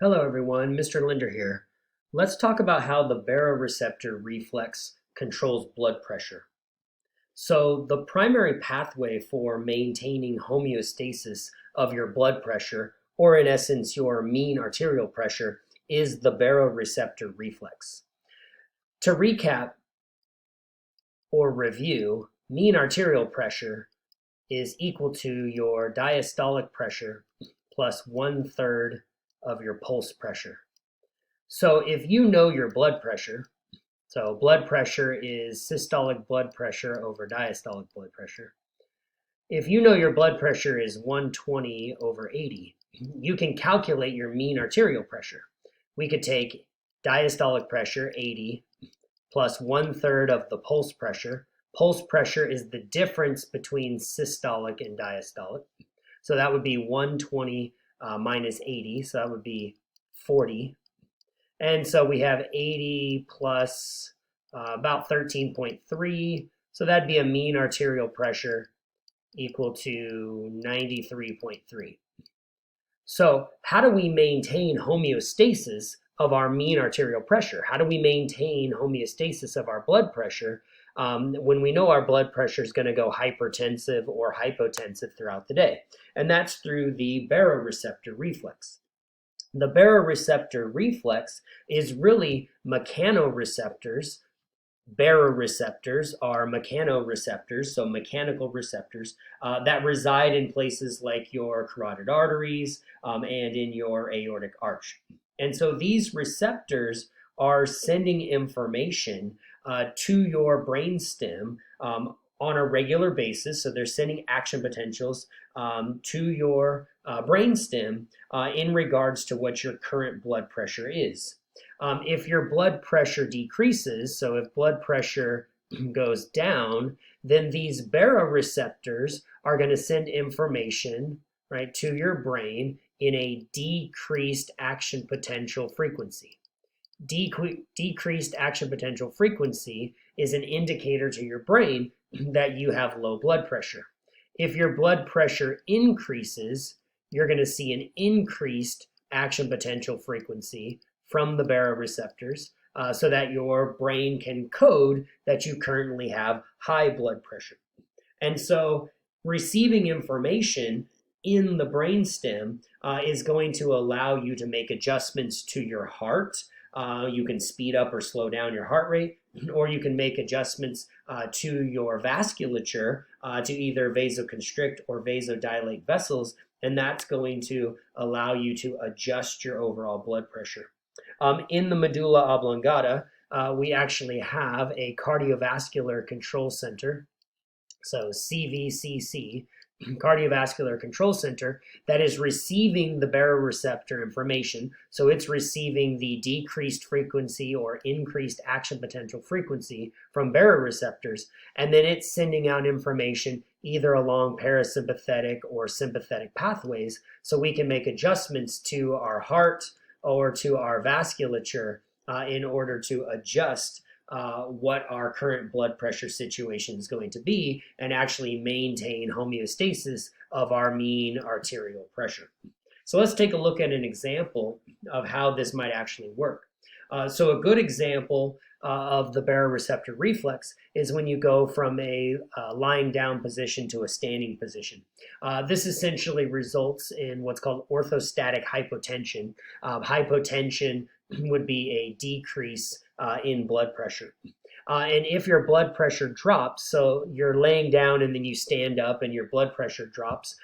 Hello everyone, Mr. Linder here. Let's talk about how the baroreceptor reflex controls blood pressure. So the primary pathway for maintaining homeostasis of your blood pressure, or in essence your mean arterial pressure, is the baroreceptor reflex. To recap or review, mean arterial pressure is equal to your diastolic pressure plus 1/3 of your pulse pressure. So if you know your blood pressure, so blood pressure is systolic blood pressure over diastolic blood pressure. If you know your blood pressure is 120/80, you can calculate your mean arterial pressure. We could take diastolic pressure, 80, plus 1/3 of the pulse pressure. Pulse pressure is the difference between systolic and diastolic. So that would be 120 minus 80, so that would be 40. And so we have 80 plus about 13.3. So that'd be a mean arterial pressure equal to 93.3. So how do we maintain homeostasis of our mean arterial pressure? How do we maintain homeostasis of our blood pressure when we know our blood pressure is going to go hypertensive or hypotensive throughout the day? And that's through the baroreceptor reflex. The baroreceptor reflex is really mechanoreceptors. Baroreceptors are mechanoreceptors, so mechanical receptors that reside in places like your carotid arteries and in your aortic arch. And so these receptors are sending information to your brainstem on a regular basis. So they're sending action potentials to your brainstem in regards to what your current blood pressure is. If your blood pressure decreases, so if blood pressure goes down, then these baroreceptors are going to send information, right, to your brain in a decreased action potential frequency. Decreased action potential frequency is an indicator to your brain that you have low blood pressure. If your blood pressure increases, you're going to see an increased action potential frequency from the baroreceptors so that your brain can code that you currently have high blood pressure. And so receiving information in the brainstem is going to allow you to make adjustments to your heart. You can speed up or slow down your heart rate, or you can make adjustments to your vasculature to either vasoconstrict or vasodilate vessels, and that's going to allow you to adjust your overall blood pressure. In the medulla oblongata, we actually have a cardiovascular control center, so CVCC, cardiovascular control center, that is receiving the baroreceptor information. So it's receiving the decreased frequency or increased action potential frequency from baroreceptors, and then it's sending out information either along parasympathetic or sympathetic pathways, so we can make adjustments to our heart or to our vasculature in order to adjust what our current blood pressure situation is going to be and actually maintain homeostasis of our mean arterial pressure. So let's take a look at an example of how this might actually work. So a good example of the baroreceptor reflex is when you go from a lying down position to a standing position. This essentially results in what's called orthostatic hypotension. Hypotension would be a decrease in blood pressure. And if your blood pressure drops, so you're laying down and then you stand up and your blood pressure drops,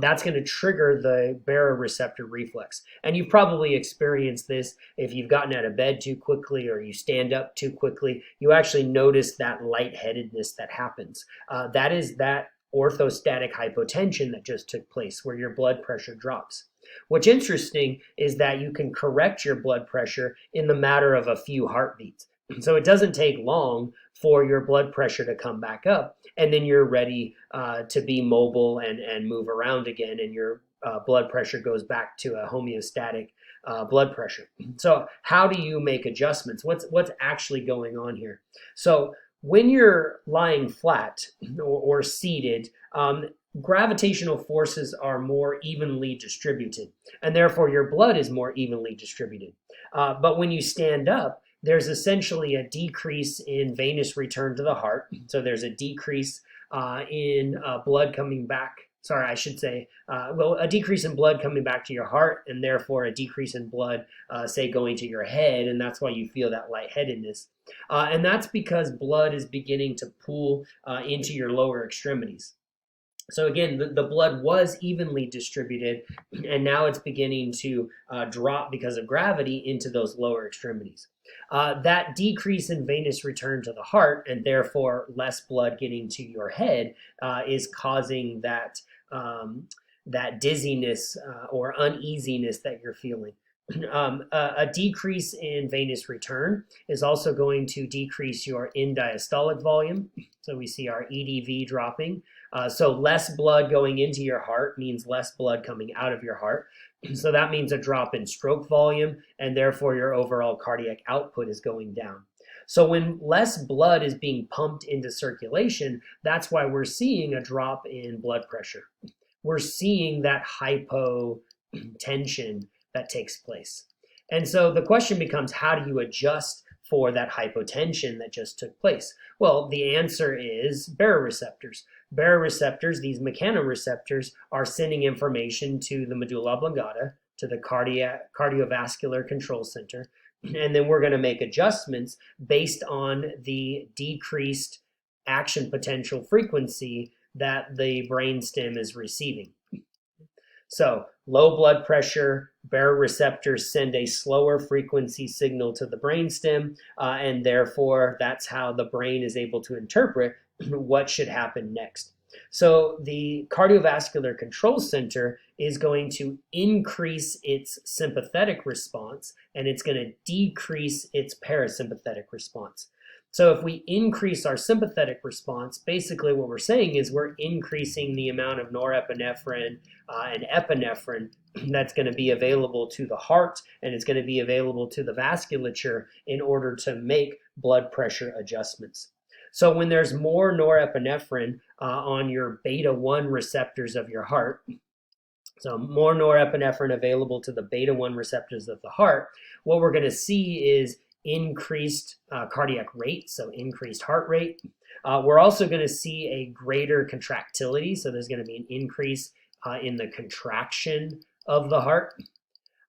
that's going to trigger the baroreceptor reflex. And you've probably experienced this if you've gotten out of bed too quickly or you stand up too quickly. You actually notice that lightheadedness that happens. That is that orthostatic hypotension that just took place where your blood pressure drops. What's interesting is that you can correct your blood pressure in the matter of a few heartbeats. So it doesn't take long for your blood pressure to come back up, and then you're ready to be mobile and move around again, and your blood pressure goes back to a homeostatic blood pressure. So how do you make adjustments? What's actually going on here? So when you're lying flat or seated, gravitational forces are more evenly distributed, and therefore your blood is more evenly distributed. But when you stand up, there's essentially a decrease in venous return to the heart. So there's a decrease in blood coming back. Sorry, I should say, a decrease in blood coming back to your heart, and therefore a decrease in blood, say, going to your head, and that's why you feel that lightheadedness. And that's because blood is beginning to pool into your lower extremities. So again, the blood was evenly distributed, and now it's beginning to drop because of gravity into those lower extremities. That decrease in venous return to the heart, and therefore less blood getting to your head, is causing that dizziness or uneasiness that you're feeling. A decrease in venous return is also going to decrease your end-diastolic volume. So we see our EDV dropping. So less blood going into your heart means less blood coming out of your heart. So that means a drop in stroke volume, and therefore your overall cardiac output is going down. So when less blood is being pumped into circulation, that's why we're seeing a drop in blood pressure. We're seeing that hypotension that takes place. And so the question becomes, how do you adjust for that hypotension that just took place? Well, the answer is baroreceptors. Baroreceptors, these mechanoreceptors, are sending information to the medulla oblongata, to the cardiovascular control center, and then we're going to make adjustments based on the decreased action potential frequency that the brainstem is receiving. So low blood pressure, baroreceptors send a slower frequency signal to the brainstem, and therefore that's how the brain is able to interpret what should happen next. So the cardiovascular control center is going to increase its sympathetic response, and it's going to decrease its parasympathetic response. So if we increase our sympathetic response, basically what we're saying is we're increasing the amount of norepinephrine and epinephrine that's going to be available to the heart, and it's going to be available to the vasculature in order to make blood pressure adjustments. So when there's more norepinephrine on your beta-1 receptors of your heart, so more norepinephrine available to the beta-1 receptors of the heart, what we're going to see is increased cardiac rate, so increased heart rate. We're also going to see a greater contractility, so there's going to be an increase in the contraction of the heart.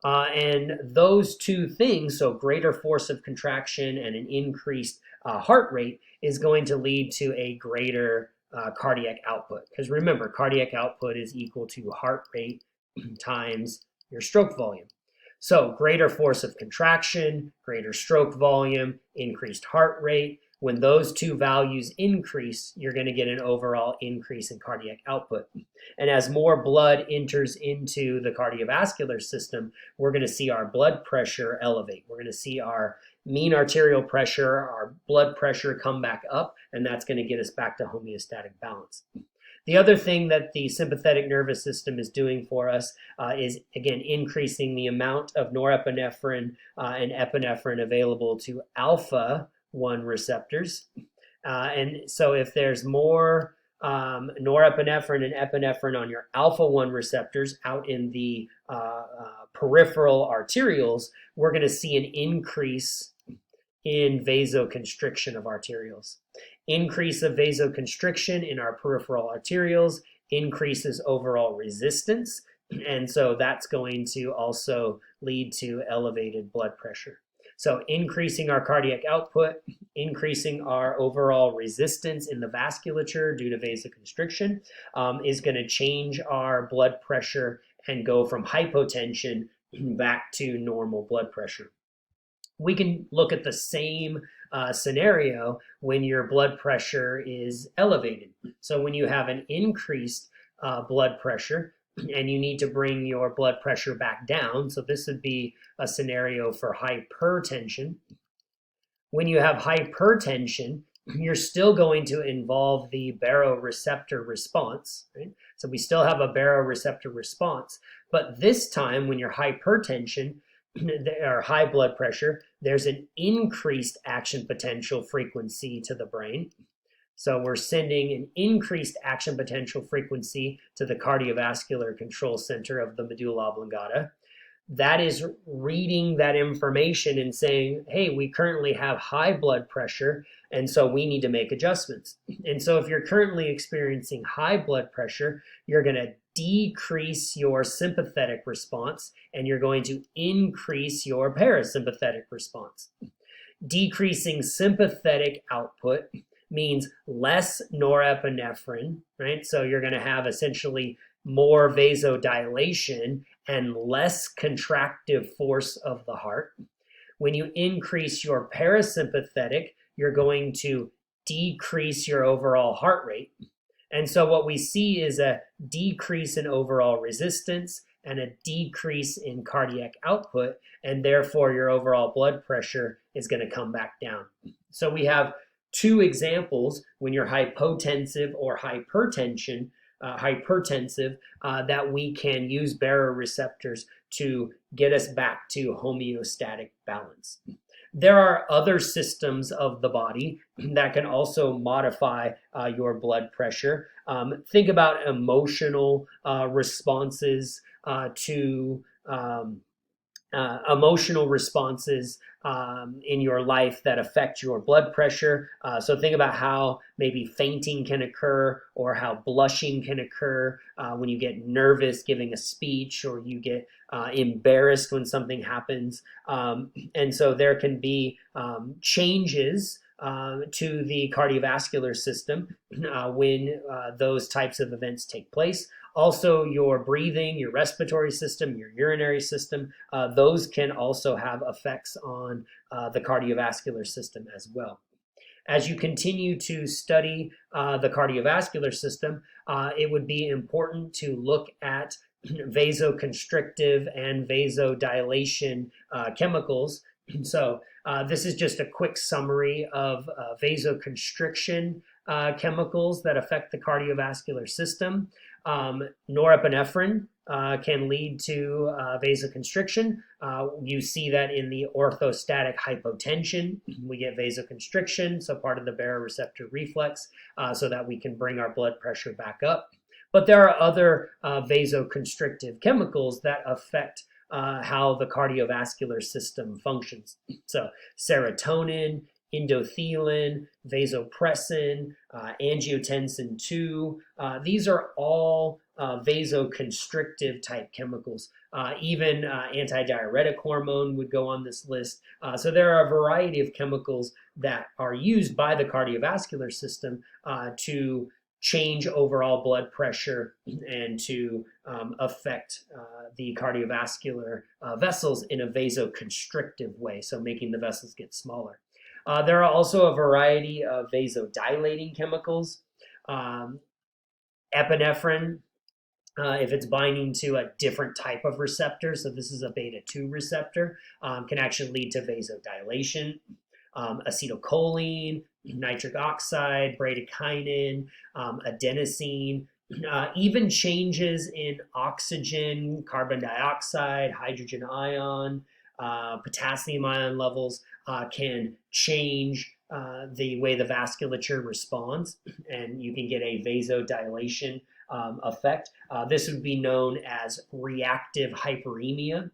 And those two things, so greater force of contraction and an increased heart rate, is going to lead to a greater cardiac output. Because remember, cardiac output is equal to heart rate times your stroke volume. So greater force of contraction, greater stroke volume, increased heart rate. When those two values increase, you're going to get an overall increase in cardiac output. And as more blood enters into the cardiovascular system, we're going to see our blood pressure elevate. We're going to see our mean arterial pressure, our blood pressure come back up, and that's going to get us back to homeostatic balance. The other thing that the sympathetic nervous system is doing for us is, again, increasing the amount of norepinephrine and epinephrine available to alpha-1 receptors. And so if there's more norepinephrine and epinephrine on your alpha-1 receptors out in the peripheral arterioles, we're going to see an increase in vasoconstriction of arterioles. Increase of vasoconstriction in our peripheral arterioles increases overall resistance, and so that's going to also lead to elevated blood pressure. So increasing our cardiac output, increasing our overall resistance in the vasculature due to vasoconstriction is going to change our blood pressure and go from hypotension back to normal blood pressure. We can look at the same scenario when your blood pressure is elevated. So when you have an increased blood pressure and you need to bring your blood pressure back down, so this would be a scenario for hypertension. When you have hypertension, you're still going to involve the baroreceptor response, right? So we still have a baroreceptor response, but this time when you're hypertension, or high blood pressure, there's an increased action potential frequency to the brain. So we're sending an increased action potential frequency to the cardiovascular control center of the medulla oblongata. That is reading that information and saying, hey, we currently have high blood pressure, and so we need to make adjustments. And so if you're currently experiencing high blood pressure, you're going to decrease your sympathetic response and you're going to increase your parasympathetic response. Decreasing sympathetic output means less norepinephrine, right? So you're going to have essentially more vasodilation and less contractive force of the heart. When you increase your parasympathetic, you're going to decrease your overall heart rate. And so what we see is a decrease in overall resistance and a decrease in cardiac output, and therefore your overall blood pressure is going to come back down. So we have two examples when you're hypotensive or hypertensive, that we can use baroreceptors to get us back to homeostatic balance. There are other systems of the body that can also modify your blood pressure. Think about emotional responses to emotional responses in your life that affect your blood pressure. So think about how maybe fainting can occur or how blushing can occur when you get nervous giving a speech or you get embarrassed when something happens. And so there can be changes to the cardiovascular system when those types of events take place. Also, your breathing, your respiratory system, your urinary system, those can also have effects on the cardiovascular system as well. As you continue to study the cardiovascular system, it would be important to look at vasoconstrictive and vasodilation chemicals. So this is just a quick summary of vasoconstriction chemicals that affect the cardiovascular system. Norepinephrine can lead to vasoconstriction. You see that in the orthostatic hypotension. We get vasoconstriction, so part of the baroreceptor reflex, so that we can bring our blood pressure back up. But there are other vasoconstrictive chemicals that affect how the cardiovascular system functions. So serotonin, endothelin, vasopressin, angiotensin II. These are all vasoconstrictive type chemicals. Even antidiuretic hormone would go on this list. So there are a variety of chemicals that are used by the cardiovascular system to change overall blood pressure and to affect the cardiovascular vessels in a vasoconstrictive way, so making the vessels get smaller. There are also a variety of vasodilating chemicals. Epinephrine, if it's binding to a different type of receptor, so this is a beta-2 receptor, can actually lead to vasodilation. Acetylcholine, nitric oxide, bradykinin, adenosine, even changes in oxygen, carbon dioxide, hydrogen ion, potassium ion levels can change the way the vasculature responds, and you can get a vasodilation effect. This would be known as reactive hyperemia.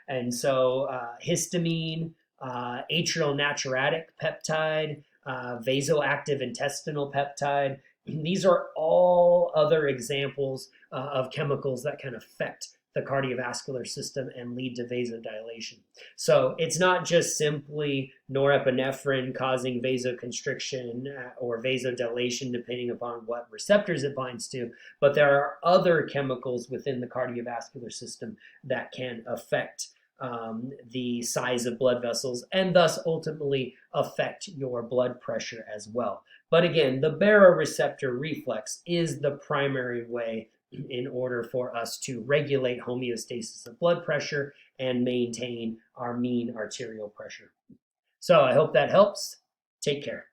And so histamine, atrial natriuretic peptide, vasoactive intestinal peptide. These are all other examples of chemicals that can affect the cardiovascular system and lead to vasodilation. So it's not just simply norepinephrine causing vasoconstriction or vasodilation depending upon what receptors it binds to, but there are other chemicals within the cardiovascular system that can affect the size of blood vessels and thus ultimately affect your blood pressure as well. But again, the baroreceptor reflex is the primary way in order for us to regulate homeostasis of blood pressure and maintain our mean arterial pressure. So I hope that helps. Take care.